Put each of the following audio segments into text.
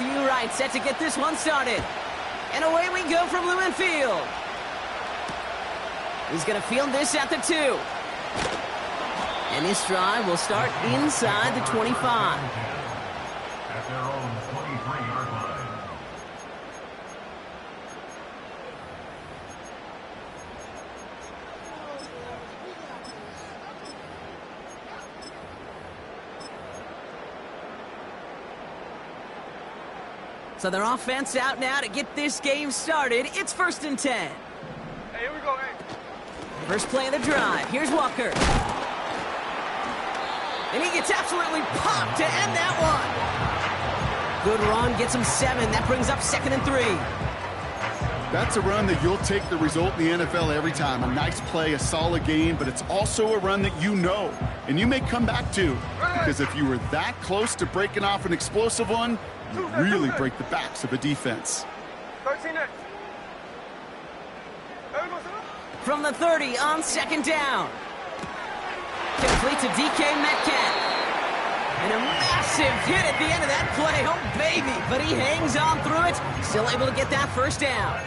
Matthew Wright set to get this one started. And away we go from Lumen Field. He's going to field this at the 2. And this drive will start inside the 25. At their own 23-yard line. So their offense out now to get this game started. It's 1st and 10. Hey, here we go, hey. First play of the drive. Here's Walker. And he gets absolutely popped to end that one. Good run, gets him 7. That brings up 2nd and 3. That's a run that you'll take the result in the NFL every time. A nice play, a solid game, but it's also a run that you know, and you may come back to. Because if you were that close to breaking off an explosive one, you really break the backs of a defense. 13 next. From the 30 on 2nd down. Complete to DK Metcalf. And a massive hit at the end of that play. Oh, baby. But he hangs on through it. Still able to get that 1st down.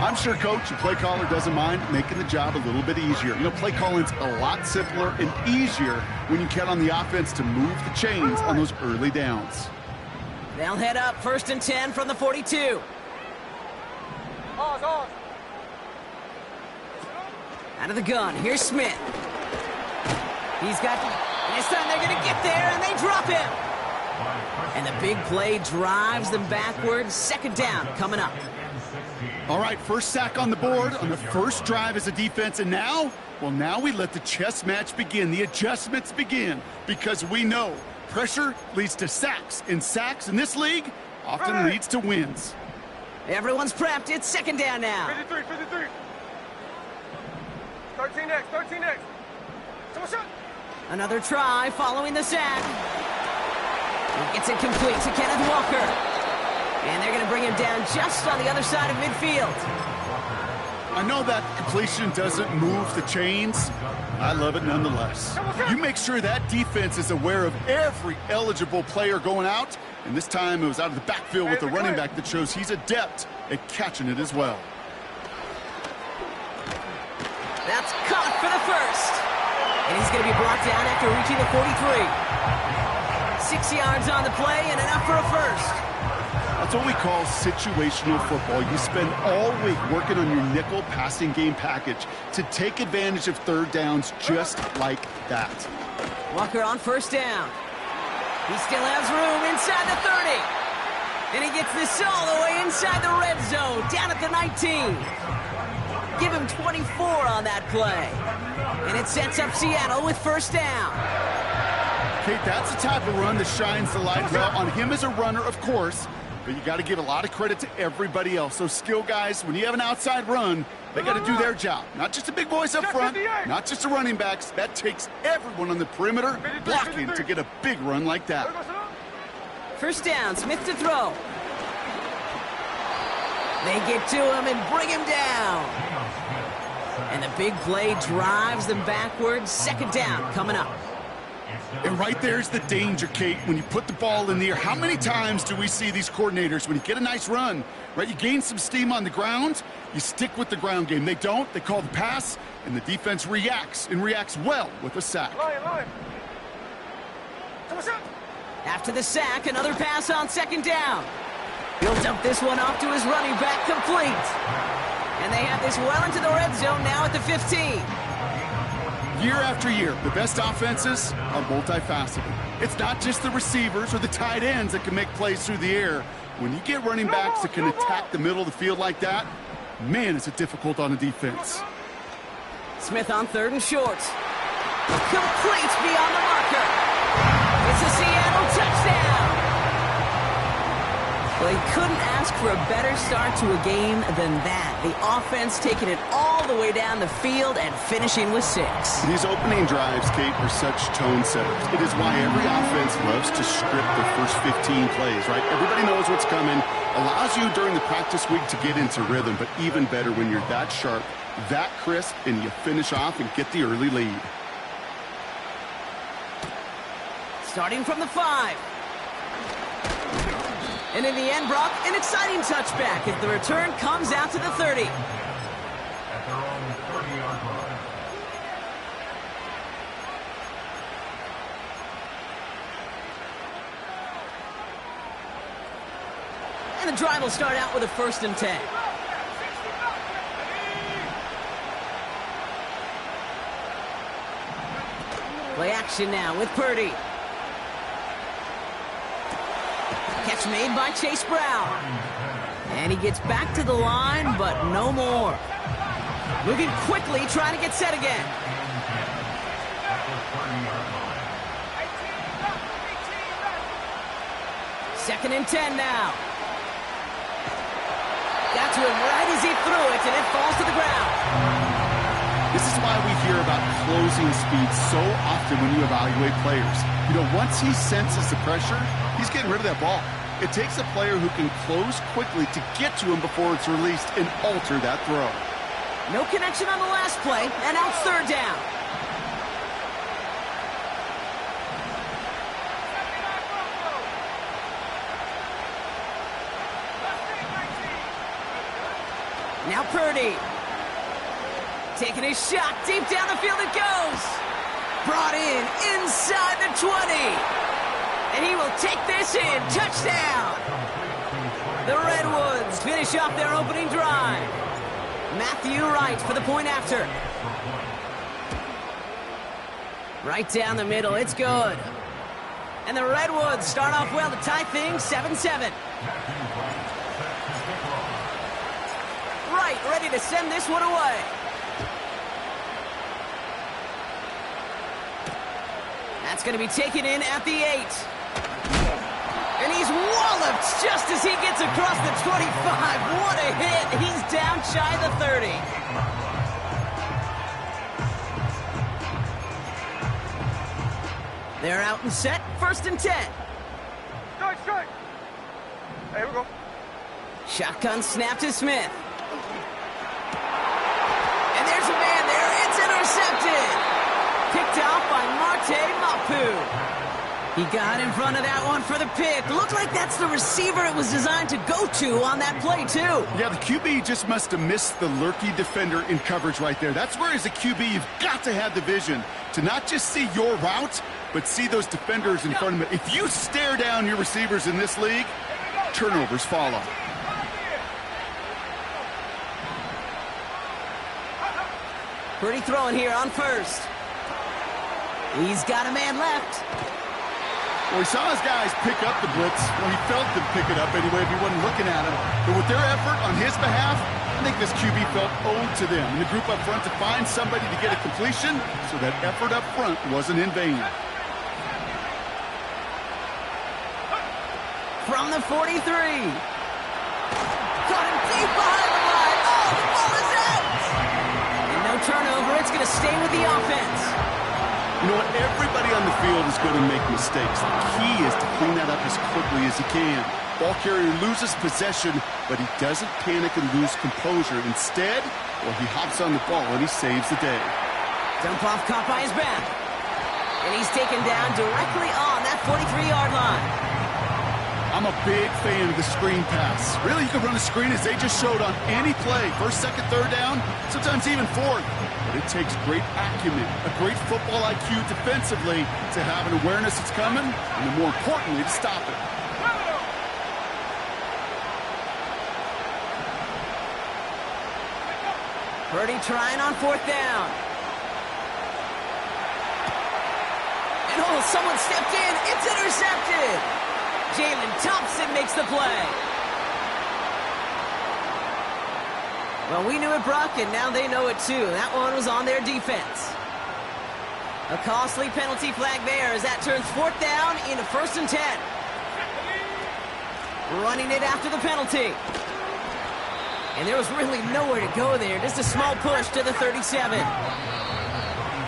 I'm sure coach and play caller doesn't mind making the job a little bit easier. You know, play calling's a lot simpler and easier when you count on the offense to move the chains on those early downs. They'll head up 1st and 10 from the 42. Pause. Out of the gun, here's Smith. He's got, this time they're going to get there, and they drop him. And the big play drives them backwards. 2nd down coming up. All right, first sack on the board on the first drive as a defense, and now, well, now we let the chess match begin. The adjustments begin, because we know pressure leads to sacks, and sacks in this league often leads to wins. Everyone's prepped. It's 2nd down now. 53. 13 next. Another try following the sack. He gets it complete to Kenneth Walker. And they're going to bring him down just on the other side of midfield. I know that completion doesn't move the chains. I love it nonetheless. You make sure that defense is aware of every eligible player going out. And this time it was out of the backfield with a running back that shows he's adept at catching it as well. That's caught for the 1st. And he's going to be brought down after reaching the 43. 6 yards on the play and enough for a 1st. That's what we call situational football. You spend all week working on your nickel passing game package to take advantage of 3rd downs just like that. Walker on 1st down. He still has room inside the 30. And he gets this all the way inside the red zone, down at the 19. Give him 24 on that play. And it sets up Seattle with 1st down. Kate, that's the type of run that shines the light well on him as a runner, of course, but you got to give a lot of credit to everybody else. Those skill guys, when you have an outside run, they got to do their job. Not just the big boys up front, not just the running backs. That takes everyone on the perimeter blocking to get a big run like that. 1st down, Smith to throw. They get to him and bring him down. And the big play drives them backwards. 2nd down coming up. And right there's the danger, Kate, when you put the ball in the air. How many times do we see these coordinators, when you get a nice run, right, you gain some steam on the ground, you stick with the ground game. They don't, they call the pass, and the defense reacts, and reacts well with a sack. After the sack, another pass on 2nd down. He'll dump this one off to his running back, complete. And they have this well into the red zone now at the 15. Year after year, the best offenses are multifaceted. It's not just the receivers or the tight ends that can make plays through the air. When you get running backs that can attack the middle of the field like that, man, is it difficult on a defense. Smith on 3rd and short. Complete beyond the marker. It's a Seattle touchdown. Well, he couldn't ask for a better start to a game than that. The offense taking it all the way down the field and finishing with 6. These opening drives, Kate, are such tone setters. It is why every offense loves to script their first 15 plays, right? Everybody knows what's coming. Allows you during the practice week to get into rhythm, but even better when you're that sharp, that crisp, and you finish off and get the early lead. Starting from the 5. And in the end, Brock, an exciting touchback as the return comes out to the 30. At their own 30-yard line. And the drive will start out with a 1st and 10. Play action now with Purdy. Catch made by Chase Brown. And he gets back to the line, but no more. Moving quickly, trying to get set again. At their 30-yard line. 2nd and 10 now. Got to him right as he threw it, and it falls to the ground. This is why we hear about closing speed so often when you evaluate players. You know, once he senses the pressure, he's getting rid of that ball. It takes a player who can close quickly to get to him before it's released and alter that throw. No connection on the last play, and now it's 3rd down. Now Purdy. Taking his shot, deep down the field it goes. Brought in inside the 20. And he will take this in. Touchdown. The Redwoods finish off their opening drive. Matthew Wright for the point after. Right down the middle, it's good. And the Redwoods start off well to tie things 7-7. Wright ready to send this one away. That's going to be taken in at the 8. And he's walloped just as he gets across the 25. What a hit. He's down shy of the 30. They're out and set. 1st and 10. Strike, strike. Hey, here we go. Shotgun snap to Smith. And there's a man there. It's intercepted. Picked out by Marte Mapu. He got in front of that one for the pick. Looked like that's the receiver it was designed to go to on that play, too. Yeah, the QB just must have missed the lurky defender in coverage right there. That's where, as a QB, you've got to have the vision to not just see your route, but see those defenders in front of it. If you stare down your receivers in this league, turnovers follow. Purdy throwing here on 1st. He's got a man left. Well, he saw his guys pick up the blitz. Well, he felt them pick it up anyway if he wasn't looking at him. But with their effort on his behalf, I think this QB felt owed to them. And the group up front to find somebody to get a completion, so that effort up front wasn't in vain. From the 43. Got him deep behind the line. Oh, the ball is out. And no turnover. It's going to stay with the offense. You know what? Everybody on the field is going to make mistakes. The key is to clean that up as quickly as he can. Ball carrier loses possession, but he doesn't panic and lose composure. Instead, well, he hops on the ball and he saves the day. Dump off caught by his back. And he's taken down directly on that 43-yard line. I'm a big fan of the screen pass. Really, you can run a screen as they just showed on any play. 1st, 2nd, 3rd down, sometimes even 4th. But it takes great acumen, a great football IQ defensively to have an awareness it's coming, and then more importantly, to stop it. Purdy trying on 4th down. And oh, someone stepped in. It's intercepted. Jalen Thompson makes the play. Well, we knew it, Brock, and now they know it too. That one was on their defense. A costly penalty flag there as that turns 4th down into 1st and 10. Running it after the penalty. And there was really nowhere to go there. Just a small push to the 37.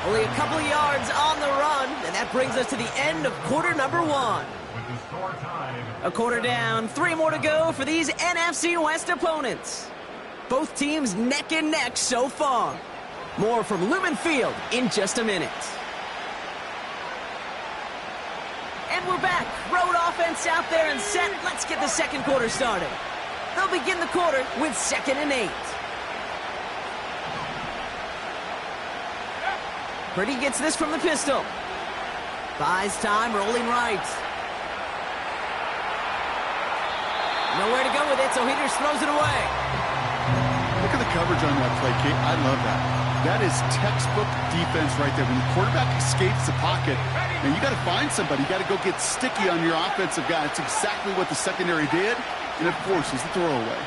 Only a couple of yards on the run, and that brings us to the end of quarter number 1. A quarter down, 3 more to go for these NFC West opponents. Both teams neck and neck so far. More from Lumen Field in just a minute. And we're back. Road offense out there and set. Let's get the second quarter started. They'll begin the quarter with 2nd and 8. Purdy gets this from the pistol. Buys time, rolling right. Nowhere to go with it, so he just throws it away. Look at the coverage on that play, Kate. I love that. That is textbook defense right there. When the quarterback escapes the pocket, and you got to find somebody. You got to go get sticky on your offensive guy. That's exactly what the secondary did, and it forces the throwaway.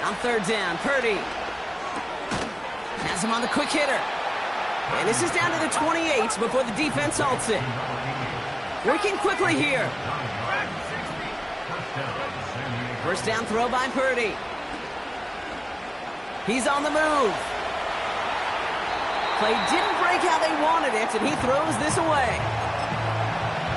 On 3rd down, Purdy has him on the quick hitter. And this is down to the 28 before the defense halts it. Working quickly here. 1st down throw by Purdy. He's on the move. Play didn't break how they wanted it, and he throws this away.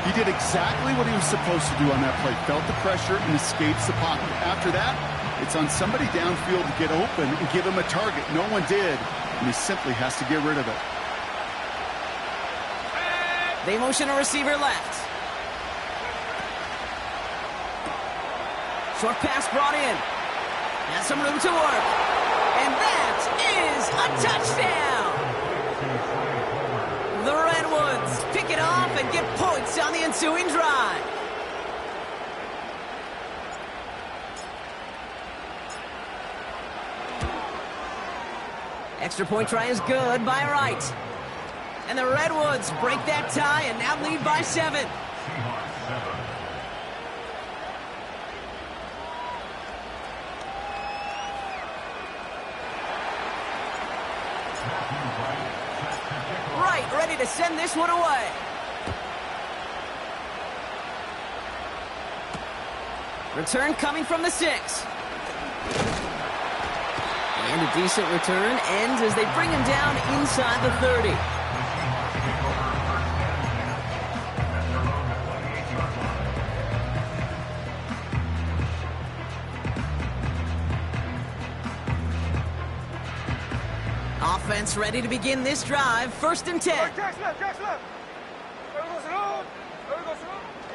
He did exactly what he was supposed to do on that play. Felt the pressure and escapes the pocket. After that, it's on somebody downfield to get open and give him a target. No one did, and he simply has to get rid of it. They motion a receiver left. Short pass brought in. Has some room to work. And that is a touchdown! The Redwoods pick it off and get points on the ensuing drive. Extra point try is good by Wright. And the Redwoods break that tie and now lead by 7. Wright ready to send this one away. Return coming from the 6. And a decent return ends as they bring him down inside the 30. Offense ready to begin this drive. 1st and 10.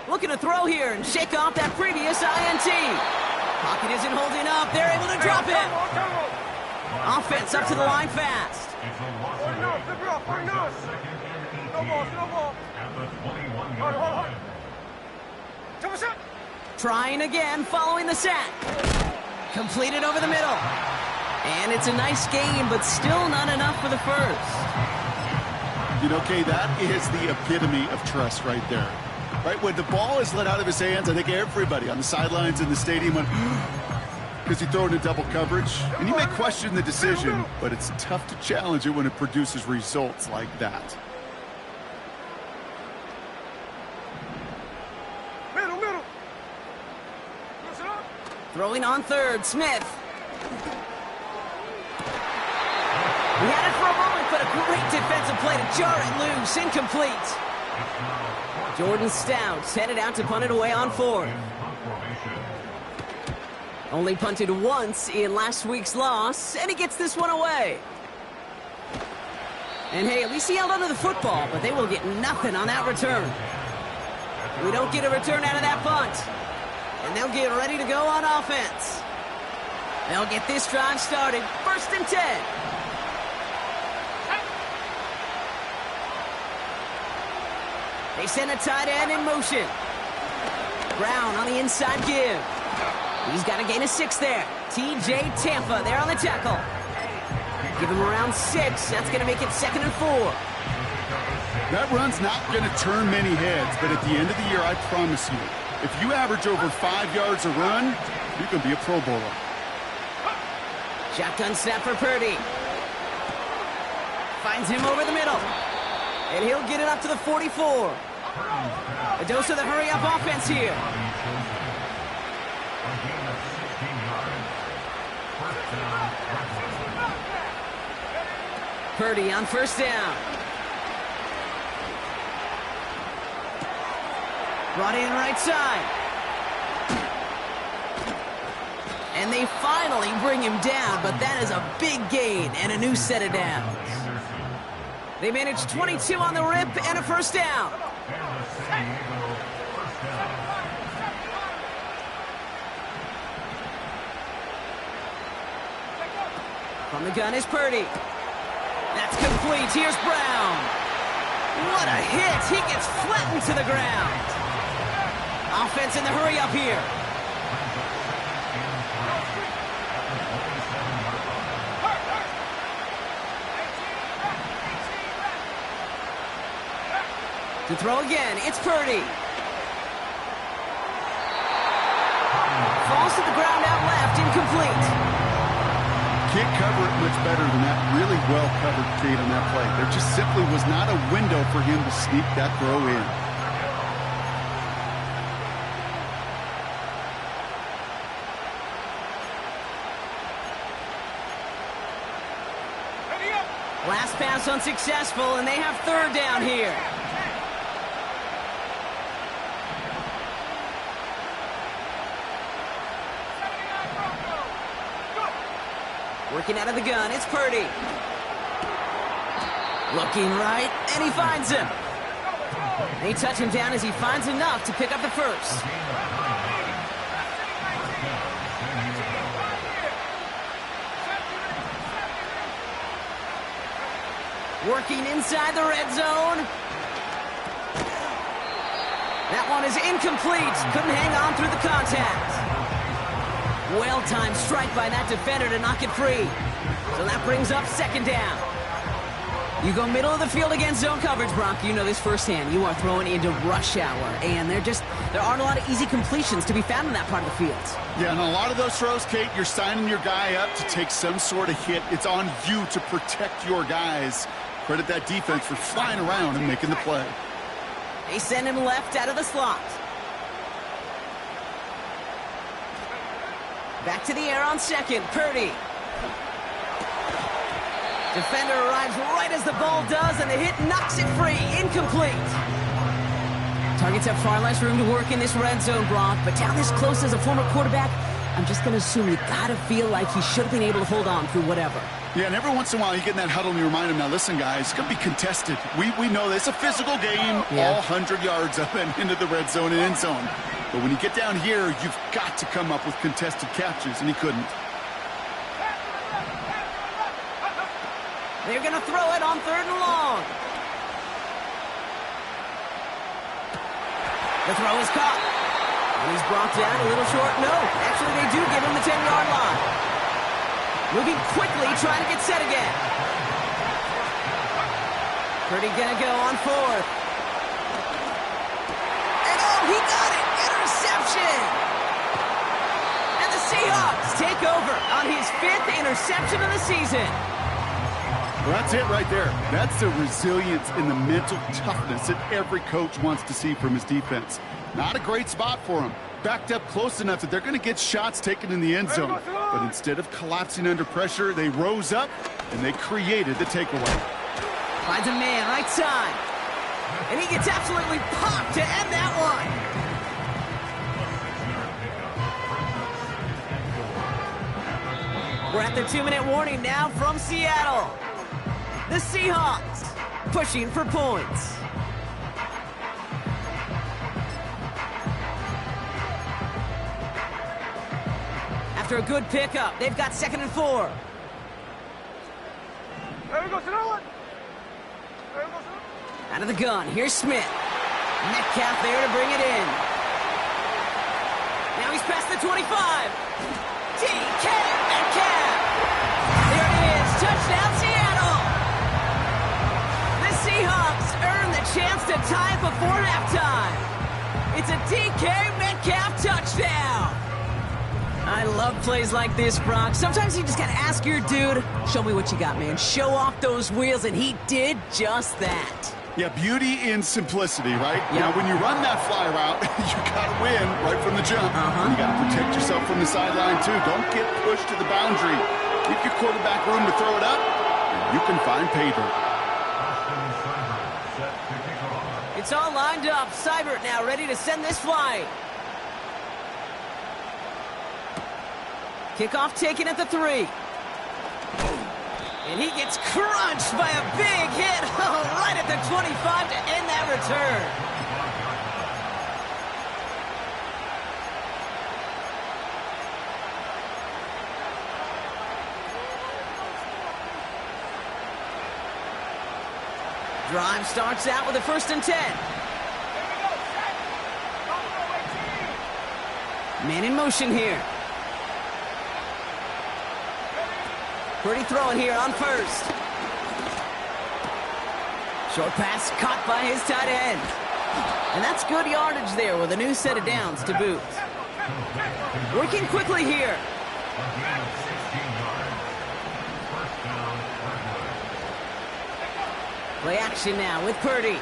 Looking to throw here and shake off that previous INT. Pocket isn't holding up. They're able to drop it. Offense up to the line fast. Trying again following the sack. Completed over the middle. And it's a nice game, but still not enough for the first. You know, Kay, that is the epitome of trust right there. Right, when the ball is let out of his hands, I think everybody on the sidelines in the stadium went, because he threw it in double coverage. And you may question the decision, but it's tough to challenge it when it produces results like that. Throwing on 3rd, Smith. He had it for a moment, but a great defensive play to jar it loose. Incomplete. Jordan Stout headed out to punt it away on 4th. Only punted once in last week's loss, and he gets this one away. And hey, at least he held onto the football, but they will get nothing on that return. We don't get a return out of that punt. And they'll get ready to go on offense. They'll get this drive started. 1st and 10. They send a tight end in motion. Brown on the inside give. He's got to gain a 6 there. TJ Tampa there on the tackle. Give him around 6. That's going to make it 2nd and 4. That run's not going to turn many heads, but at the end of the year, I promise you, if you average over 5 yards a run, you can be a Pro Bowler. Shotgun snap for Purdy. Finds him over the middle. And he'll get it up to the 44. A dose of the hurry-up offense here. Purdy on 1st down. Brought in right side. And they finally bring him down, but that is a big gain and a new set of downs. They managed 22 on the rip and a first down. From the gun is Purdy. That's complete. Here's Brown. What a hit. He gets flattened to the ground. Offense in the hurry up here. To throw again, it's Purdy. Falls to the ground out left, incomplete. Can't cover it much better than that. Really well covered, Kate, on that play. There just simply was not a window for him to sneak that throw in. Last pass unsuccessful, and they have third down here. Working out of the gun, it's Purdy. Looking right, and he finds him. They touch him down as he finds enough to pick up the first. Working inside the red zone. That one is incomplete. Couldn't hang on through the contact. Well-timed strike by that defender to knock it free. So that brings up second down. You go middle of the field against zone coverage, Brock. You know this firsthand. You are throwing into rush hour, and there aren't a lot of easy completions to be found in that part of the field. Yeah, and a lot of those throws, Kate, you're signing your guy up to take some sort of hit. It's on you to protect your guys. Credit that defense for flying around and making the play. They send him left out of the slot. Back to the air on second, Purdy. Defender arrives right as the ball does, and the hit knocks it free. Incomplete. Targets have far less room to work in this red zone, Brock, but down this close as a former quarterback, I'm just going to assume you got to feel like he should have been able to hold on through whatever. Yeah, and every once in a while you get in that huddle and you remind him, now listen, guys, it's going to be contested. We know this. It's a physical game, all 100 yards up and into the red zone and end zone. But when you get down here, you've got to come up with contested catches, and he couldn't. They're going to throw it on third and long. The throw is caught. And he's brought down a little short. No, actually they do give him the 10-yard line. Moving quickly, trying to get set again. Purdy going to go on fourth. And oh, he got it! Interception! And the Seahawks take over on his 5th interception of the season. Well, that's it right there. That's the resilience and the mental toughness that every coach wants to see from his defense. Not a great spot for him. Backed up close enough that they're going to get shots taken in the end zone. But instead of collapsing under pressure, they rose up and they created the takeaway. Finds a man right side. And he gets absolutely popped to end that one. We're at the 2-minute warning now from Seattle. The Seahawks pushing for points. After a good pickup, they've got 2nd and 4. Out of the gun, here's Smith. Metcalf there to bring it in. Now he's past the 25. DK Metcalf. There it is, touchdown Seattle. The Seahawks earn the chance to tie it before halftime. It's a DK Metcalf touchdown. I love plays like this, Brock. Sometimes you just gotta ask your dude, show me what you got, man. Show off those wheels, and he did just that. Yeah, beauty in simplicity, right? Yep. Now, when you run that fly route, you gotta win right from the jump. You gotta protect yourself from the sideline, too. Don't get pushed to the boundary. Give your quarterback room to throw it up, and you can find pay dirt. It's all lined up. Seibert now ready to send this flight. Kickoff taken at the 3. And he gets crunched by a big hit right at the 25 to end that return. Drive starts out with a 1st and 10. Man in motion here. Purdy throwing here on 1st. Short pass caught by his tight end. And that's good yardage there with a new set of downs to boot. Working quickly here. Play action now with Purdy.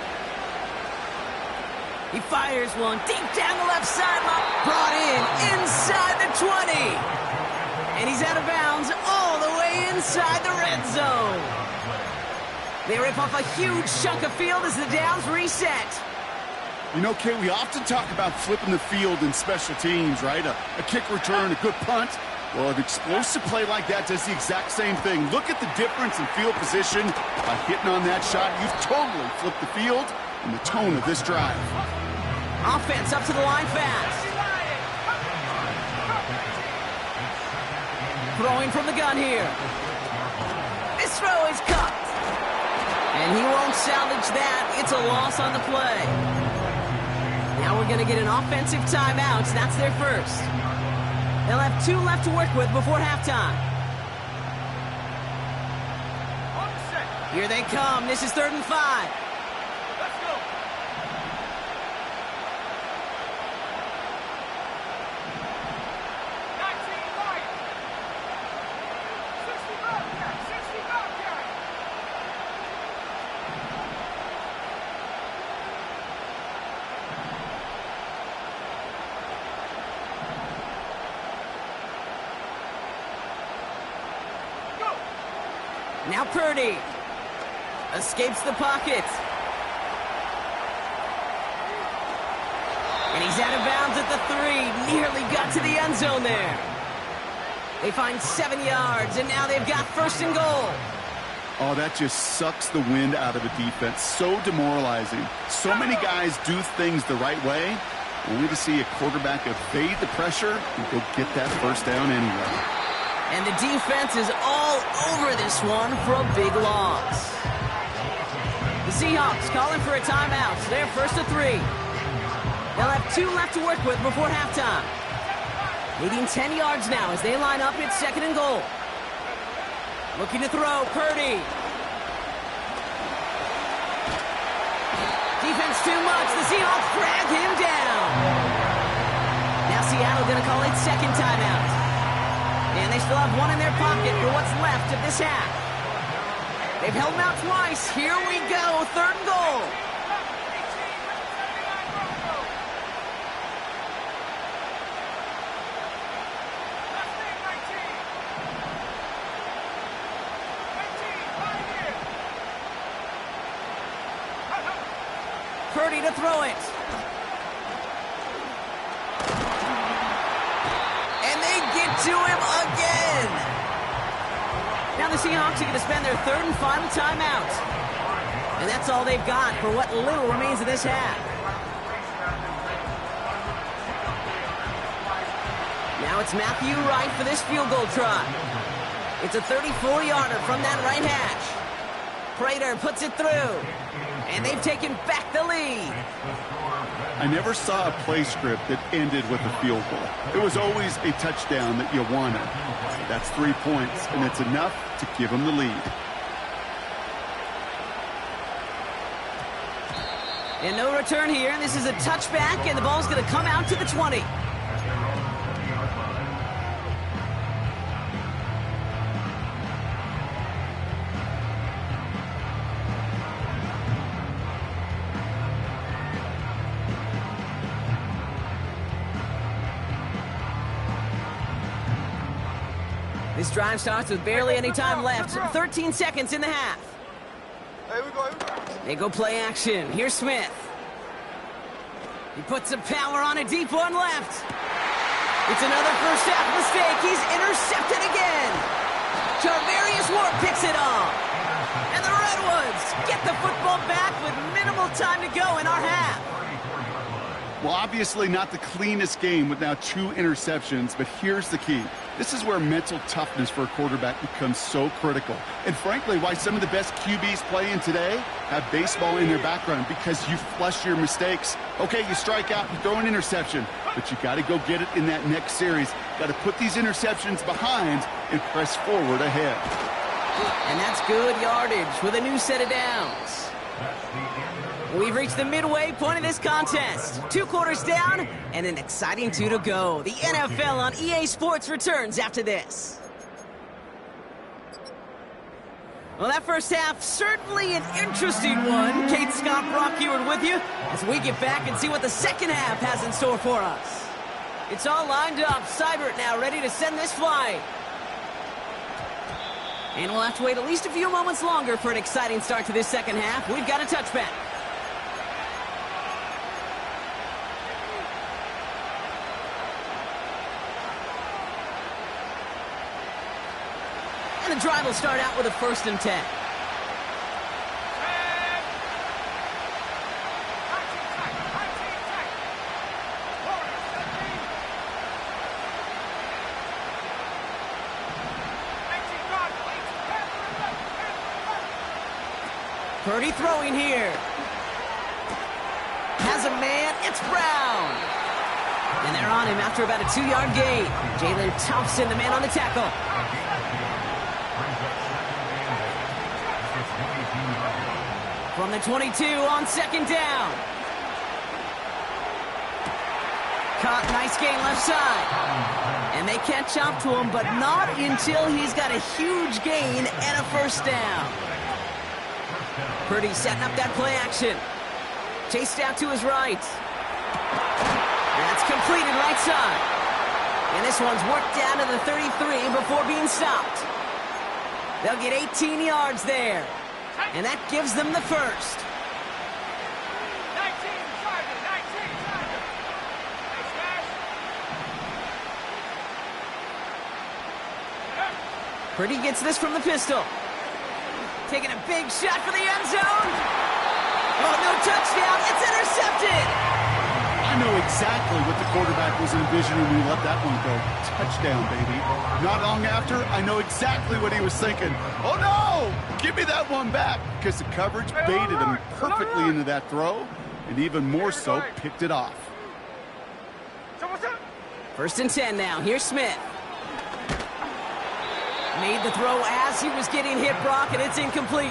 He fires one deep down the left sideline. Brought in inside the 20. And he's out of bounds all the way inside the red zone. They rip off a huge chunk of field as the downs reset. You know, Kay, we often talk about flipping the field in special teams, right? A kick return, a good punt. Well, an explosive play like that does the exact same thing. Look at the difference in field position. By hitting on that shot, you've totally flipped the field and the tone of this drive. Offense up to the line fast. Throwing from the gun here. This throw is cut. And he won't salvage that. It's a loss on the play. Now we're going to get an offensive timeout. That's their first. They'll have 2 left to work with before halftime. Here they come. This is 3rd and 5. Let's go. Now Purdy escapes the pocket. And he's out of bounds at the 3. Nearly got to the end zone there. They find 7 yards, and now they've got 1st and goal. Oh, that just sucks the wind out of a defense. So demoralizing. So many guys do things the right way, only to see a quarterback evade the pressure and go get that 1st down anyway. And the defense is all over this one for a big loss. The Seahawks calling for a timeout. So they're 1st and 3. They'll have 2 left to work with before halftime. Needing 10 yards now as they line up at 2nd and goal. Looking to throw, Purdy. Defense too much. The Seahawks drag him down. Now Seattle going to call it 2nd timeout. And they still have 1 in their pocket for what's left of this half. They've held him out twice. Here we go. 3rd and goal. Purdy to throw it. To him again. Now the Seahawks are going to spend their 3rd and final timeout. And that's all they've got for what little remains of this half. Now it's Matthew Wright for this field goal try. It's a 34-yarder from that right hash. Prater puts it through. And they've taken back the lead. I never saw a play script that ended with a field goal. It was always a touchdown that you wanted. That's 3 points, and it's enough to give them the lead. And no return here. This is a touchback, and the ball's going to come out to the 20. This drive starts with barely any time left. 13 seconds in the half. Here we go. They go play action. Here's Smith. He puts some power on a deep one left. It's another first half mistake. He's intercepted again. Tarvarius Ward picks it off. And the Redwoods get the football back with minimal time to go in our half. Well, obviously not the cleanest game with now 2 interceptions, but here's the key. This is where mental toughness for a quarterback becomes so critical. And frankly, why some of the best QBs playing today have baseball in their background, because you flush your mistakes. Okay, you strike out, you throw an interception, but you got to go get it in that next series. Got to put these interceptions behind and press forward ahead. And that's good yardage with a new set of downs. We've reached the midway point of this contest. 2 quarters down and an exciting 2 to go. The NFL on EA Sports returns after this. Well, that first half, certainly an interesting one. Kate Scott, Brock Heward with you as we get back and see what the second half has in store for us. It's all lined up. Seibert now ready to send this flight. And we'll have to wait at least a few moments longer for an exciting start to this second half. We've got a touchback. And the drive will start out with a 1st and 10. Purdy throwing here. Has a man. It's Brown. And they're on him after about a 2-yard gain. Jalen Thompson, the man on the tackle. From the 22 on 2nd down. Caught, nice gain left side. And they catch up to him, but not until he's got a huge gain and a 1st down. Purdy setting up that play action. Chased out to his right. That's completed right side. And this one's worked down to the 33 before being stopped. They'll get 18 yards there. And that gives them the 1st. 19, Charger, 19, Charger. Nice guys. Purdy gets this from the pistol. Taking a big shot for the end zone. Oh, no touchdown. It's intercepted. I know exactly what the quarterback was envisioning when he let that one go. Touchdown, baby. Not long after, I know exactly what he was thinking. Oh, no! Give me that one back, because the coverage baited him perfectly into that throw, and even more so, picked it off. 1st and 10 now. Here's Smith. Made the throw as he was getting hit, Brock, and it's incomplete.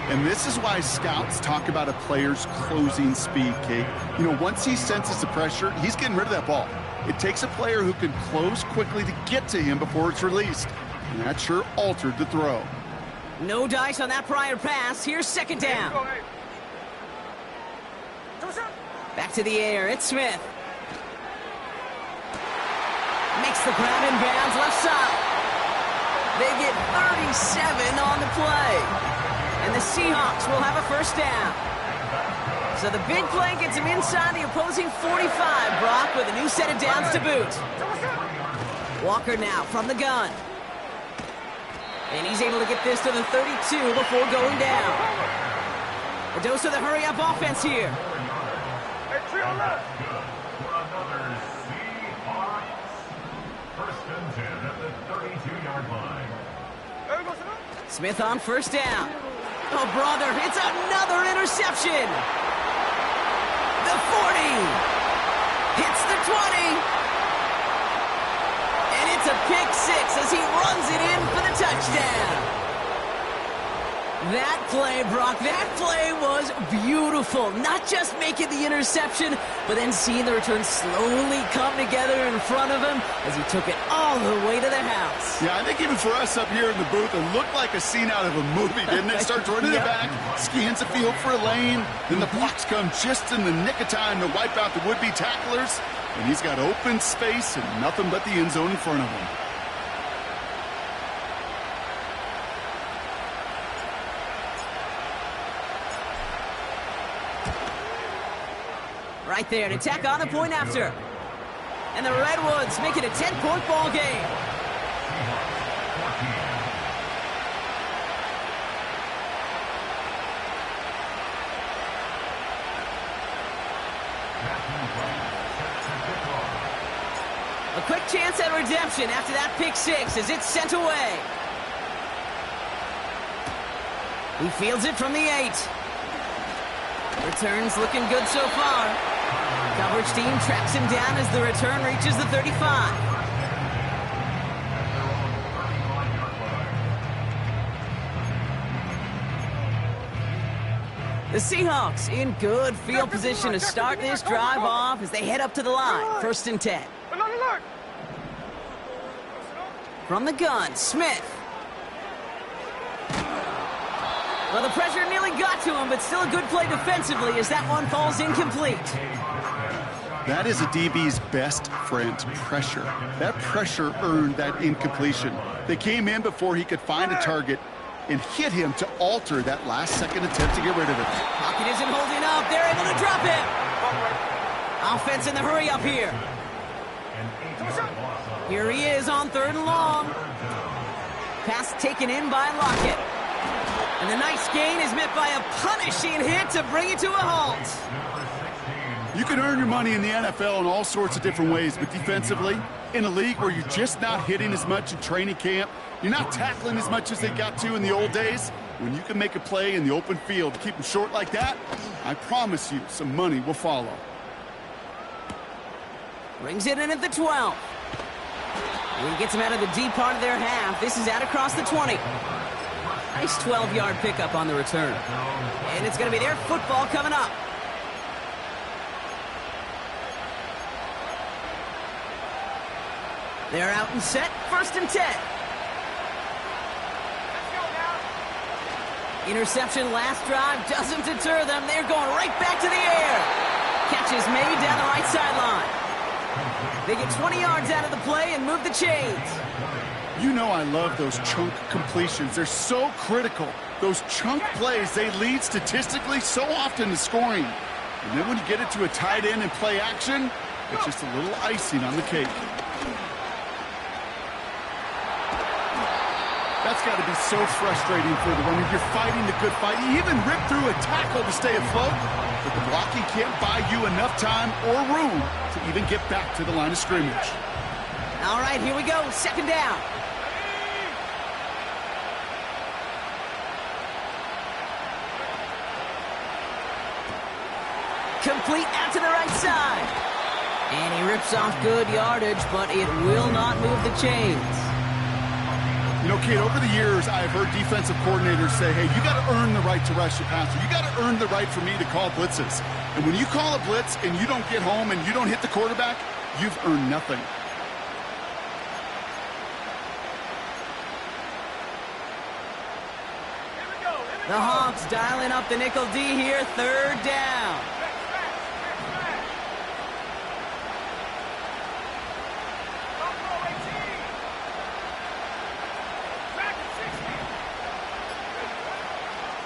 And this is why scouts talk about a player's closing speed, Kate. You know, once he senses the pressure, he's getting rid of that ball. It takes a player who can close quickly to get to him before it's released. And that sure altered the throw. No dice on that prior pass. Here's 2nd down. Back to the air. It's Smith. Makes the grab in bounds left side. They get 37 on the play. And the Seahawks will have a 1st down. So the big play gets him inside the opposing 45, Brock, with a new set of downs to boot. Walker now from the gun. And he's able to get this to the 32 before going down. A dose of the hurry-up offense here. Hey, trio left. For another Seahawks. 1st and 10 at the 32-yard line. There goes the Smith on 1st down. Oh, brother, it's another interception. The 40. Hits the 20. And it's a pick 6 as he runs it in for the touchdown. That play, Brock, that play was beautiful. Not just making the interception, but then seeing the return slowly come together in front of him as he took it all the way to the house. Yeah, I think even for us up here in the booth, it looked like a scene out of a movie, didn't it? Starts running it back, scans the field for a lane, then the blocks come just in the nick of time to wipe out the would-be tacklers, and he's got open space and nothing but the end zone in front of him. Right there to tack on the point after. And the Redwoods make it a 10-point ball game. A quick chance at redemption after that pick six as it's sent away. He fields it from the 8. Return's looking good so far. Coverage team tracks him down as the return reaches the 35. The Seahawks in good field position to start this drive off as they head up to the line. 1st and 10. From the gun, Smith. Well, the pressure nearly got to him, but still a good play defensively as that one falls incomplete. That is a DB's best friend, pressure. That pressure earned that incompletion. They came in before he could find a target and hit him to alter that last-second attempt to get rid of it. Pocket isn't holding up. They're able to drop him. Offense in the hurry up here. Here he is on 3rd and long. Pass taken in by Lockett. And the nice gain is met by a punishing hit to bring it to a halt. You can earn your money in the NFL in all sorts of different ways, but defensively, in a league where you're just not hitting as much in training camp, you're not tackling as much as they got to in the old days, when you can make a play in the open field to keep them short like that, I promise you some money will follow. Brings it in at the 12. He gets him out of the deep part of their half. This is out across the 20. Nice 12-yard pickup on the return. And it's going to be their football coming up. They're out and set. 1st and 10. Interception last drive doesn't deter them. They're going right back to the air. Catch is made down the right sideline. They get 20 yards out of the play and move the chains. You know I love those chunk completions. They're so critical. Those chunk plays, they lead statistically so often to scoring. And then when you get it to a tight end and play action, it's just a little icing on the cake. That's got to be so frustrating for the runner. You're fighting the good fight. You even rip through a tackle to stay afloat, but the blocking can't buy you enough time or room to even get back to the line of scrimmage. All right, here we go. 2nd down. Complete out to the right side. And he rips off good yardage, but it will not move the chains. You know, Kate, over the years, I've heard defensive coordinators say, hey, you got to earn the right to rush the passer. You got to earn the right for me to call blitzes. And when you call a blitz and you don't get home and you don't hit the quarterback, you've earned nothing. The Hawks dialing up the nickel D here. 3rd down.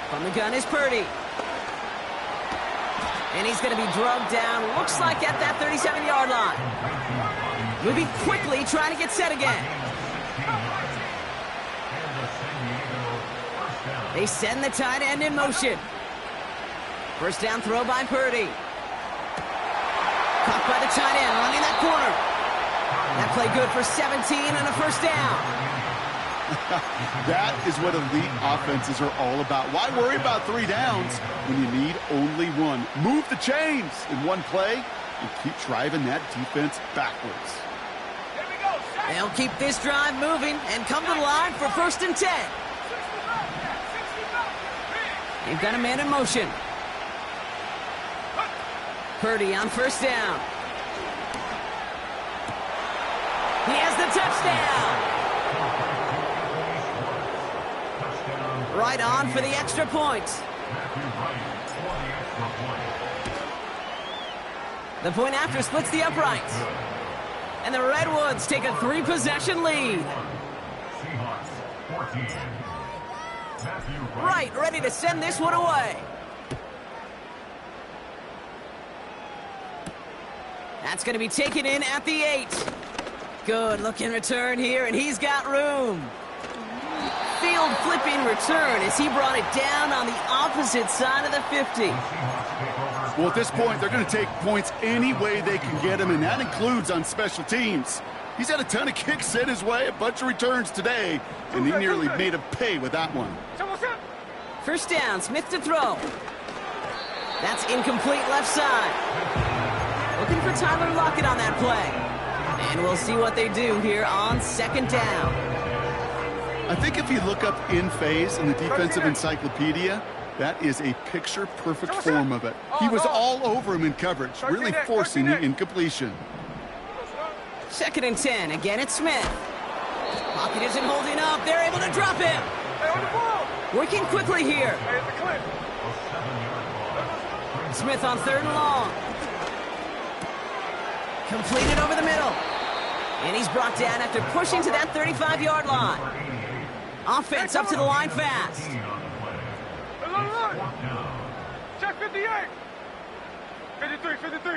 From the gun is Purdy. And he's going to be drugged down, looks like at that 37-yard line. Moving quickly, trying to get set again. They send the tight end in motion. 1st down throw by Purdy. Caught by the tight end, running that corner. That play good for 17 and a 1st down. That is what elite offenses are all about. Why worry about 3 downs when you need only one? Move the chains in one play and keep driving that defense backwards. They'll keep this drive moving and come to the line for 1st and 10. They've got a man in motion. Purdy on 1st down. He has the touchdown. Right on for the extra point. The point after splits the uprights. And the Redwoods take a 3-possession lead. Right, ready to send this one away. That's going to be taken in at the 8. Good looking return here, and he's got room. Field flipping return as he brought it down on the opposite side of the 50. Well, at this point, they're going to take points any way they can get them, and that includes on special teams. He's had a ton of kicks sent his way, a bunch of returns today, and he nearly made him pay with that one. First down, Smith to throw. That's incomplete left side. Looking for Tyler Lockett on that play. And we'll see what they do here on second down. I think if you look up in phase in the defensive encyclopedia, that is a picture-perfect form of it. He was all over him in coverage, really forcing the incompletion. Second and 10. Again, it's Smith. Pocket isn't holding up. They're able to drop him. Working quickly here. Smith on third and long. Completed over the middle. And he's brought down after pushing to that 35-yard line. Offense up to the line fast. Check 58. 53, 53.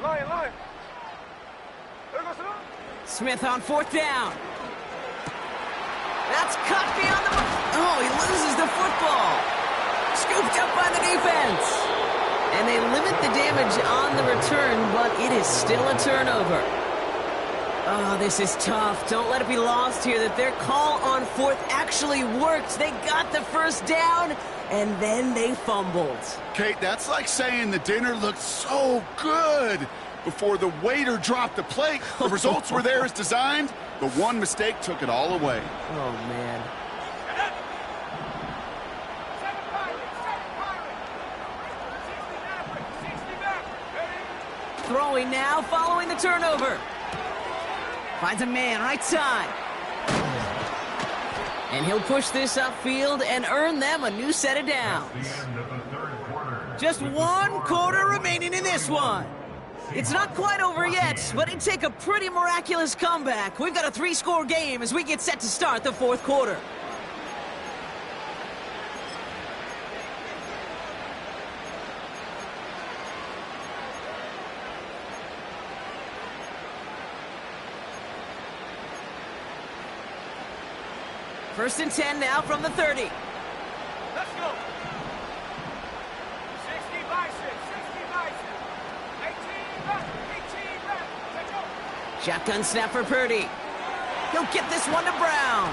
Line. There goes it. Smith on fourth down. That's cut beyond the... Oh, he loses the football. Scooped up by the defense. And they limit the damage on the return, but it is still a turnover. Oh, this is tough. Don't let it be lost here that their call on fourth actually worked. They got the first down, and then they fumbled. Kate, that's like saying the dinner looked so good before the waiter dropped the plate. The results were there as designed. The one mistake took it all away. Oh, man. Throwing now, following the turnover. Finds a man, right side. And he'll push this upfield and earn them a new set of downs. Just 1 quarter remaining in this one. It's not quite over yet, but it'd take a pretty miraculous comeback. We've got a 3-score game as we get set to start the fourth quarter. First and 10 now from the 30. Let's go. 60 by 6, 60 by 6. 18 back, 18 back. Let's go. Shotgun snap for Purdy. He'll get this one to Brown.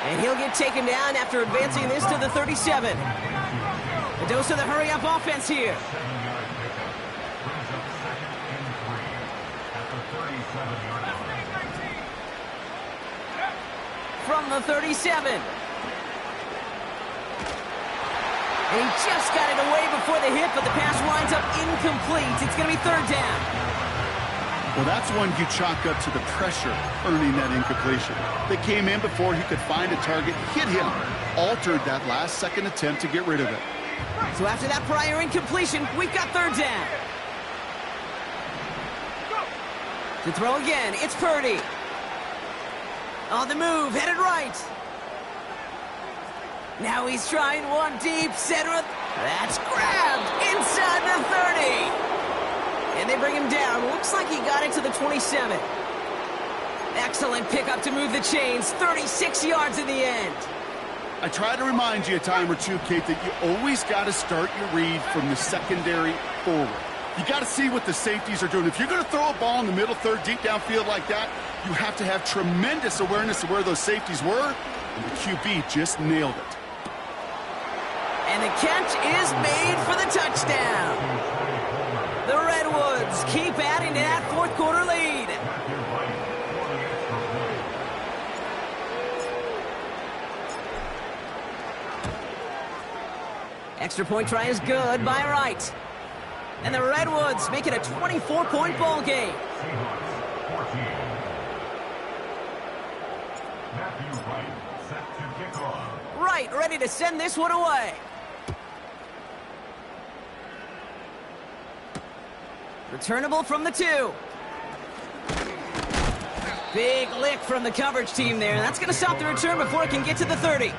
And he'll get taken down after advancing this to the 37. A dose of the hurry-up offense here. From the 37. And he just got it away before the hit, but the pass winds up incomplete. It's going to be third down. Well, that's one you chalk up to the pressure earning that incompletion. They came in before he could find a target, hit him, altered that last-second attempt to get rid of it. So after that prior incompletion, we've got third down. To throw again, it's Purdy. On the move, headed right. Now he's trying one deep, center. That's grabbed inside the 30. And they bring him down. Looks like he got it to the 27. Excellent pickup to move the chains. 36 yards in the end. I try to remind you a time or two, Kate, that you always got to start your read from the secondary forward. You got to see what the safeties are doing. If you're going to throw a ball in the middle third, deep downfield like that, you have to have tremendous awareness of where those safeties were, and the QB just nailed it. And the catch is made for the touchdown. The Redwoods keep adding to that fourth quarter lead. Extra point try is good by Wright. And the Redwoods make it a 24-point ball game. Wright ready to send this one away. Returnable from the 2. Big lick from the coverage team there. That's going to stop the return before it can get to the 30.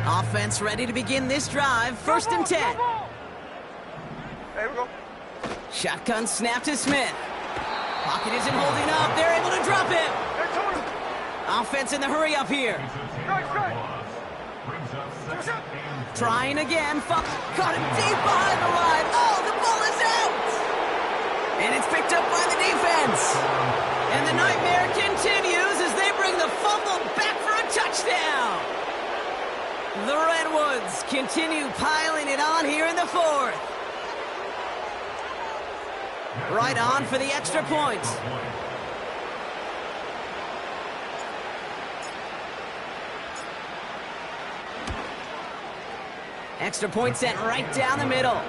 Offense ready to begin this drive. First and 10. There we go. Shotgun snap to Smith. Pocket isn't holding up. They're able to drop him. They're total. Offense in the hurry up here. Strike, strike. Brings up second and Trying again. Caught him deep behind the line. Oh, the ball is out. And it's picked up by the defense. And the nightmare continues as they bring the fumble back for a touchdown. The Redwoods continue piling it on here in the fourth. Right on for the extra point. Extra point sent right down the middle.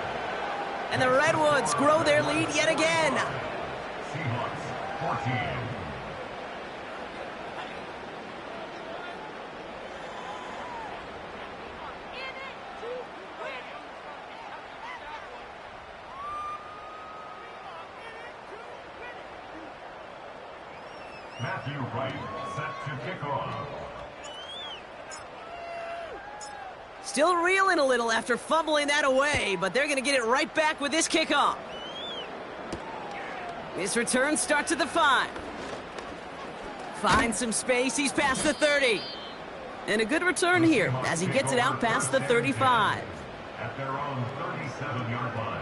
And the Redwoods grow their lead yet again. Seahawks 14. Matthew Wright set to kick off. Still reeling a little after fumbling that away, but they're going to get it right back with this kickoff. This return starts at the 5. Finds some space, he's past the 30. And a good return here as he gets it out past the 35. At their own 37-yard line.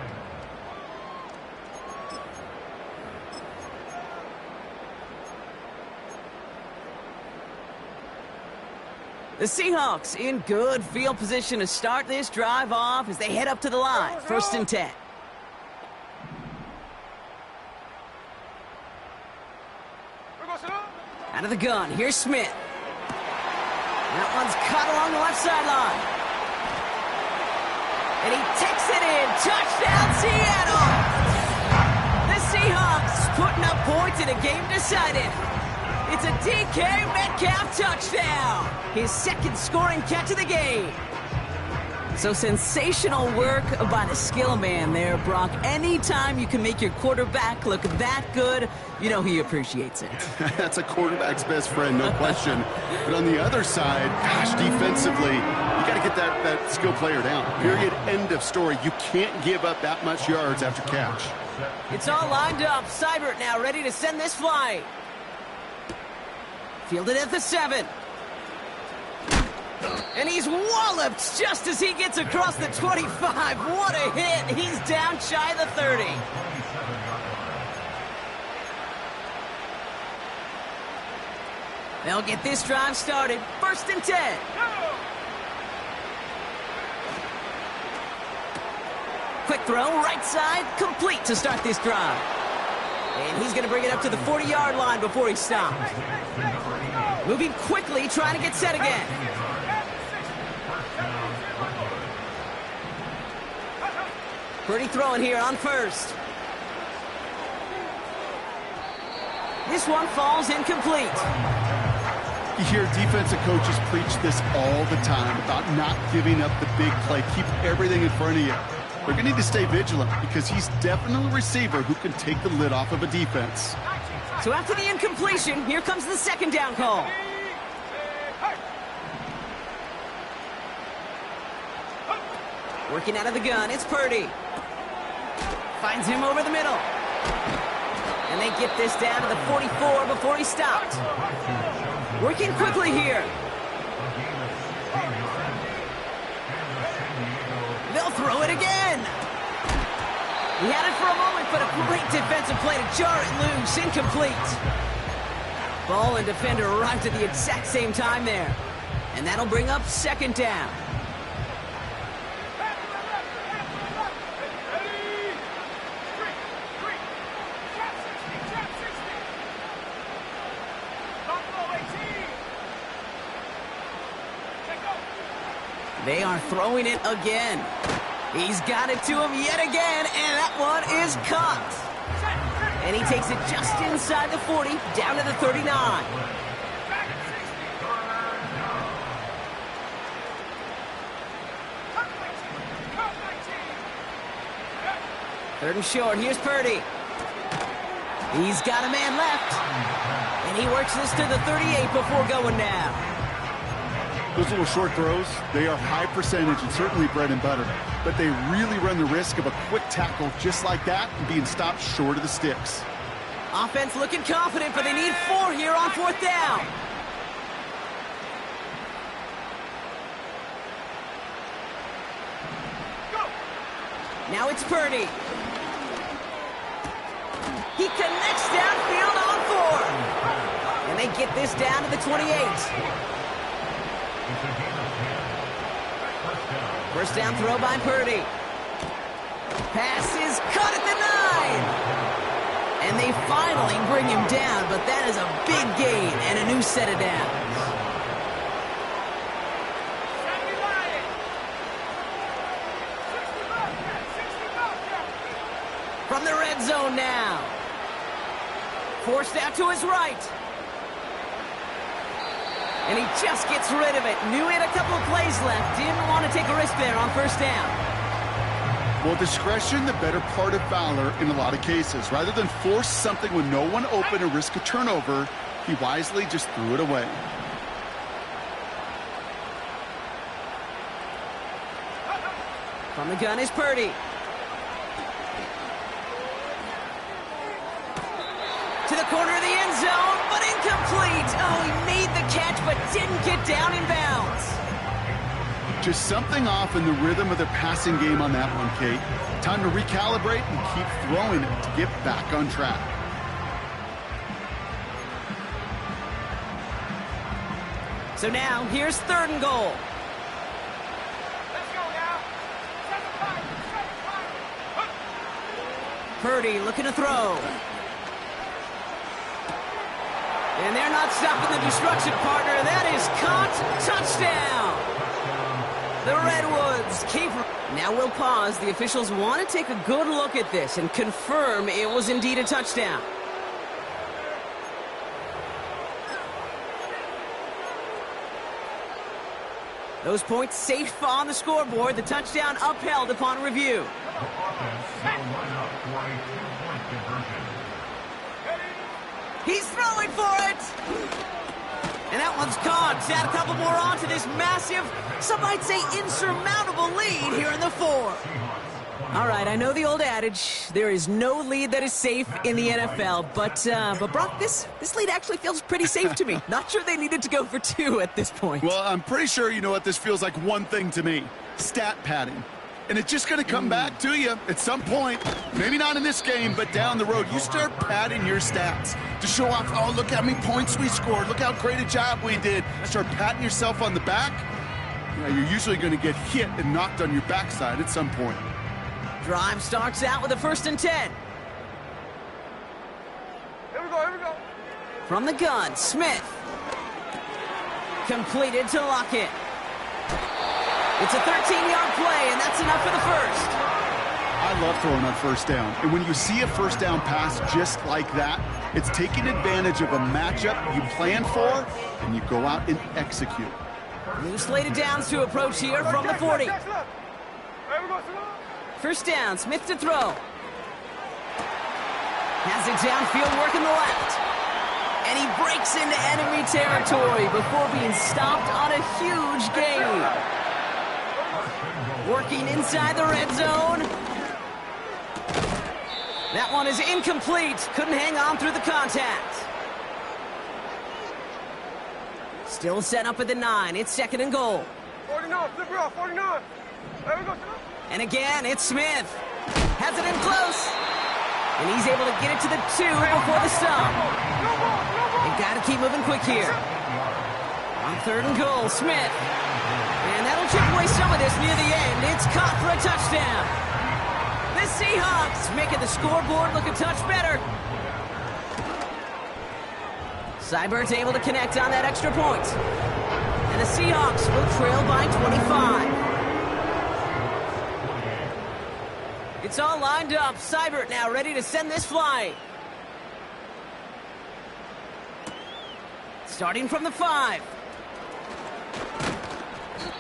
The Seahawks in good field position to start this drive off as they head up to the line. First and 10. Out of the gun, here's Smith. That one's caught along the left sideline. And he takes it in. Touchdown, Seattle! The Seahawks putting up points in a game decided. It's a DK Metcalf touchdown. His second scoring catch of the game. So sensational work by the skill man there, Brock. Anytime you can make your quarterback look that good, you know he appreciates it. That's a quarterback's best friend, no question. But on the other side, gosh, defensively, you got to get that skill player down. Period, end of story. You can't give up that much yards after catch. It's all lined up. Seibert now ready to send this flight. Fielded at the 7. And he's walloped just as he gets across the 25. What a hit. He's down shy of the 30. They'll get this drive started. First and 10. Quick throw, right side, complete to start this drive. And he's going to bring it up to the 40-yard line before he stops. Moving quickly, trying to get set again. Purdy throwing here on first. This one falls incomplete. You hear defensive coaches preach this all the time about not giving up the big play. Keep everything in front of you. They're going to need to stay vigilant because he's definitely a receiver who can take the lid off of a defense. So after the incompletion, here comes the second down call. Working out of the gun, it's Purdy. Finds him over the middle. And they get this down to the 44 before he stopped. Working quickly here. They'll throw it again. He had it for a moment, but a great defensive play to jar it loose. Incomplete. Ball and defender arrived at the exact same time there. And that'll bring up second down. They are throwing it again. He's got it to him yet again, and that one is caught. And he takes it just inside the 40, down to the 39. Third and short, here's Purdy. He's got a man left. And he works this to the 38 before going down. Those little short throws, they are high percentage and certainly bread and butter. But they really run the risk of a quick tackle just like that and being stopped short of the sticks. Offense looking confident, but they need 4 here on 4th down. Now it's Purdy. He connects downfield on 4. And they get this down to the 28. First down throw by Purdy. Pass is caught at the 9. And they finally bring him down, but that is a big gain and a new set of downs. From the red zone now. Forced out to his right. And he just gets rid of it. Knew he had a couple of plays left. Didn't want to take a risk there on first down. Well, discretion, the better part of valor in a lot of cases. Rather than force something with no one open and risk a turnover, he wisely just threw it away. From the gun is Purdy. To the corner of the end zone, but incomplete. Oh, he made the catch, but didn't get down in bounds. Just something off in the rhythm of their passing game on that one, Kate. Time to recalibrate and keep throwing it to get back on track. So now, here's 3rd and goal. Let's go now. 7-5. Purdy looking to throw. And they're not stopping the destruction, partner. That is caught. Touchdown. The Redwoods keep... Now we'll pause. The officials want to take a good look at this and confirm it was indeed a touchdown. Those points safe on the scoreboard. The touchdown upheld upon review. The offense will line up for a 2-point conversion. He's throwing for it! And that one's caught. Add a couple more on to this massive, some might say insurmountable lead here in the 4. All right, I know the old adage, there is no lead that is safe in the NFL, but Brock, this lead actually feels pretty safe to me. Not sure they needed to go for 2 at this point. Well, I'm pretty sure you know what this feels like one thing to me. Stat padding. And it's just going to come back to you at some point. Maybe not in this game, but down the road. You start padding your stats to show off, oh, look how many points we scored. Look how great a job we did. Start patting yourself on the back. You're usually going to get hit and knocked on your backside at some point. Drive starts out with a 1st and 10. Here we go. From the gun, Smith. Completed to Lockett. It's a 13-yard play, and that's enough for the first. I love throwing on first down. And when you see a first down pass just like that, it's taking advantage of a matchup you plan for, and you go out and execute. New slated downs to approach here from the 40. First down, Smith to throw. Has it downfield, working the left. And he breaks into enemy territory before being stopped on a huge gain. Working inside the red zone. That one is incomplete. Couldn't hang on through the contact. Still set up at the 9. It's 2nd and goal. 49, flip it off, 49. There we go. And again, it's Smith. Has it in close. And he's able to get it to the 2 before the stop. They got to keep moving quick here. On 3rd and goal, Smith. And that'll chip away some of this near the end. It's caught for a touchdown. The Seahawks making the scoreboard look a touch better. Seibert's able to connect on that extra point. And the Seahawks will trail by 25. It's all lined up. Seibert now ready to send this flying. Starting from the 5.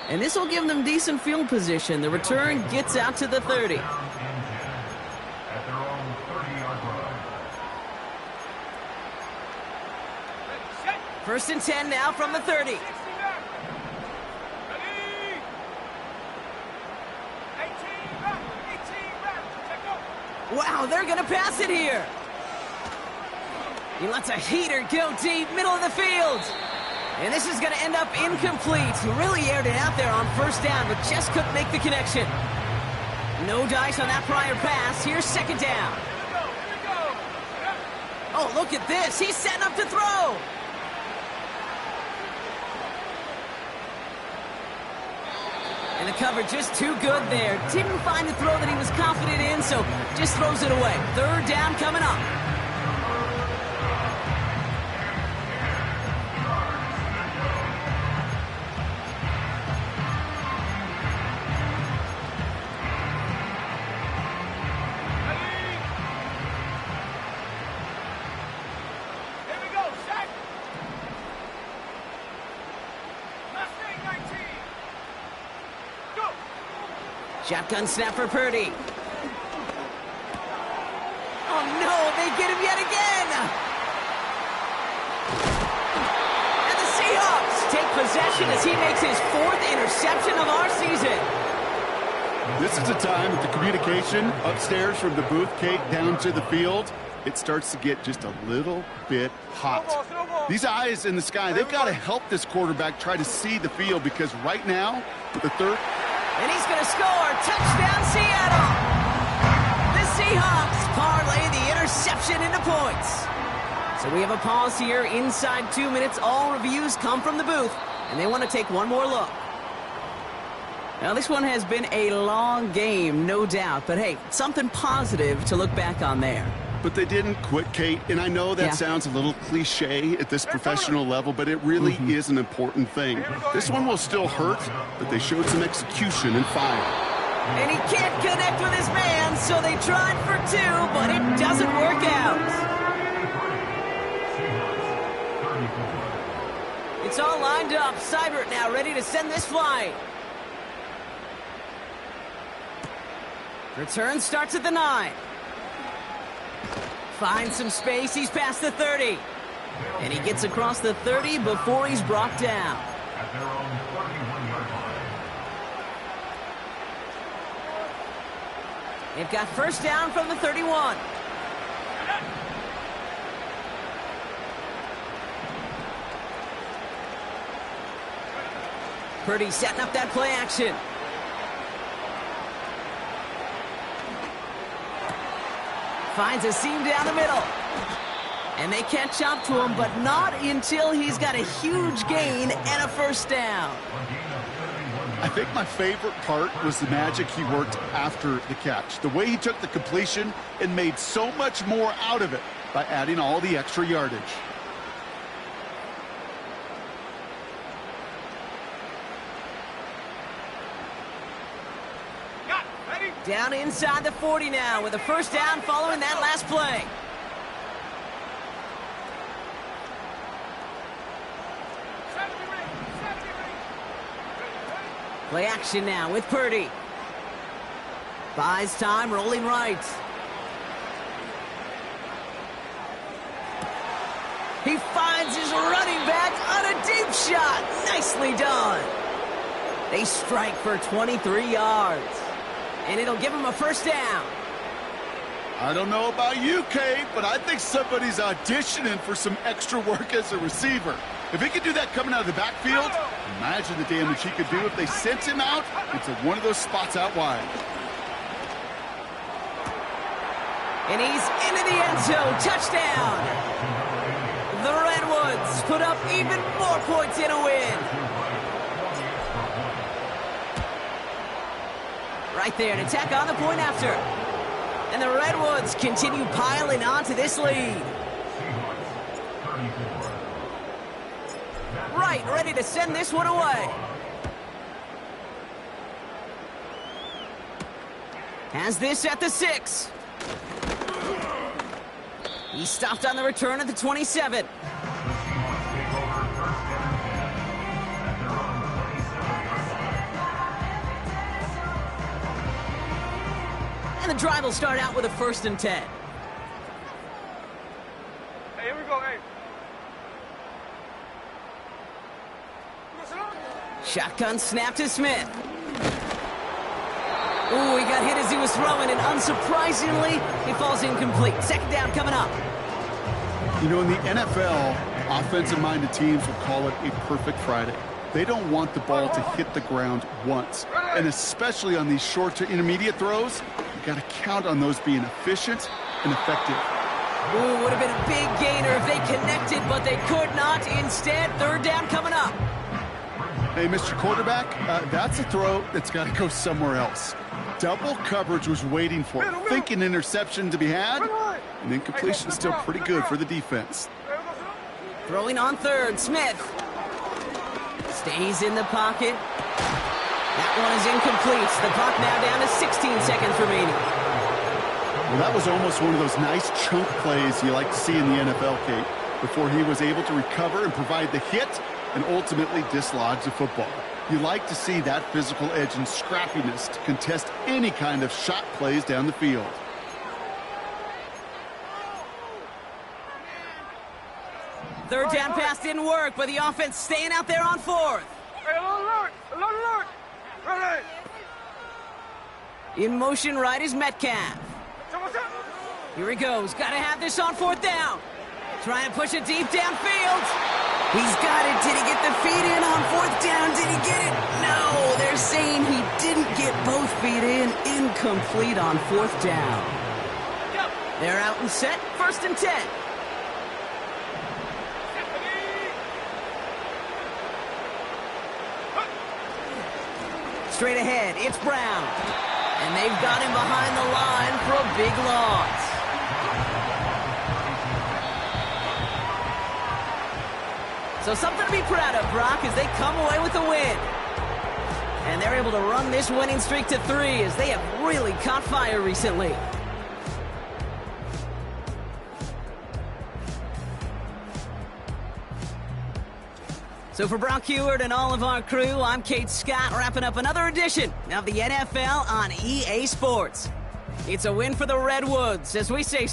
And this will give them decent field position. The return gets out to the 30. At their own 30-yard line. 1st and 10 now from the 30. Wow, they're going to pass it here. He lets a heater go deep, middle of the field. And this is going to end up incomplete. He really aired it out there on first down, but just couldn't make the connection. No dice on that prior pass. Here's second down. Here we go. Oh, look at this. He's setting up to throw. And the cover just too good there. Didn't find the throw that he was confident in, so just throws it away. Third down coming up. Here we go. Set. Mustang 19. Go. Shotgun snap for Purdy. Oh no, they get him yet again! And the Seahawks take possession as he makes his 4th interception of our season. This is a time that the communication upstairs from the booth, Kate, down to the field, it starts to get just a little bit hot. These eyes in the sky, they've got to help this quarterback try to see the field, because right now, with the third... And he's going to score. Touchdown, Seattle! The Seahawks parlay the interception into points. So we have a pause here. Inside 2 minutes, all reviews come from the booth, and they want to take one more look. Now, this one has been a long game, no doubt, but hey, something positive to look back on there. But they didn't quit, Kate, and I know that sounds a little cliche at this professional level, but it really is an important thing. This one will still hurt, but they showed some execution and fire. And he can't connect with his man, so they tried for 2, but it doesn't work out. It's all lined up. Seibert now ready to send this flight. Return starts at the 9. Finds some space. He's past the 30. And he gets across the 30 before he's brought down. At their own 31-yard line. They've got first down from the 31. Purdy setting up that play action. Finds a seam down the middle. And they catch up to him, but not until he's got a huge gain and a first down. I think my favorite part was the magic he worked after the catch. The way he took the completion and made so much more out of it by adding all the extra yardage. Down inside the 40 now with a first down following that last play. Play action now with Purdy. Buys time, rolling right. He finds his running back on a deep shot. Nicely done. They strike for 23 yards. And it'll give him a first down. I don't know about you, Kate, but I think somebody's auditioning for some extra work as a receiver. If he could do that coming out of the backfield, imagine the damage he could do if they sent him out into one of those spots out wide. And he's into the end zone. Touchdown. The Redwoods put up even more points in a win. Right there to tack on the point after. And the Redwoods continue piling on to this lead. Right, ready to send this one away. Has this at the 6. He stopped on the return at the 27. And the drive will start out with a 1st and 10. Hey, here we go, hey. Shotgun snap to Smith. Ooh, he got hit as he was throwing, and unsurprisingly, he falls incomplete. Second down coming up. You know, in the NFL, offensive-minded teams will call it a perfect Friday. They don't want the ball to hit the ground once. And especially on these short to intermediate throws, you got to count on those being efficient and effective. Ooh, would have been a big gainer if they connected, but they could not. Instead, third down coming up. Hey, Mr. Quarterback, that's a throw that's got to go somewhere else. Double coverage was waiting for it, thinking interception to be had, and incompletion still pretty good for the defense. Throwing on third, Smith. Stays in the pocket. That one is incomplete. The clock now down to 16 seconds remaining. Well, that was almost one of those nice chunk plays you like to see in the NFL, Kate, before he was able to recover and provide the hit and ultimately dislodge the football. You like to see that physical edge and scrappiness to contest any kind of shot plays down the field. Third down pass didn't work, but the offense staying out there on fourth. Alert! Ready! In motion right is Metcalf. Here he goes. Got to have this on fourth down. Trying to push it deep downfield. He's got it. Did he get the feet in on fourth down? Did he get it? No, they're saying he didn't get both feet in. Incomplete on fourth down. They're out and set. First and 10. Straight ahead, it's Brown. And they've got him behind the line for a big loss. So something to be proud of, Brock, as they come away with a win. And they're able to run this winning streak to 3 as they have really caught fire recently. So for Brock Huard and all of our crew, I'm Kate Scott, wrapping up another edition of the NFL on EA Sports. It's a win for the Redwoods as we say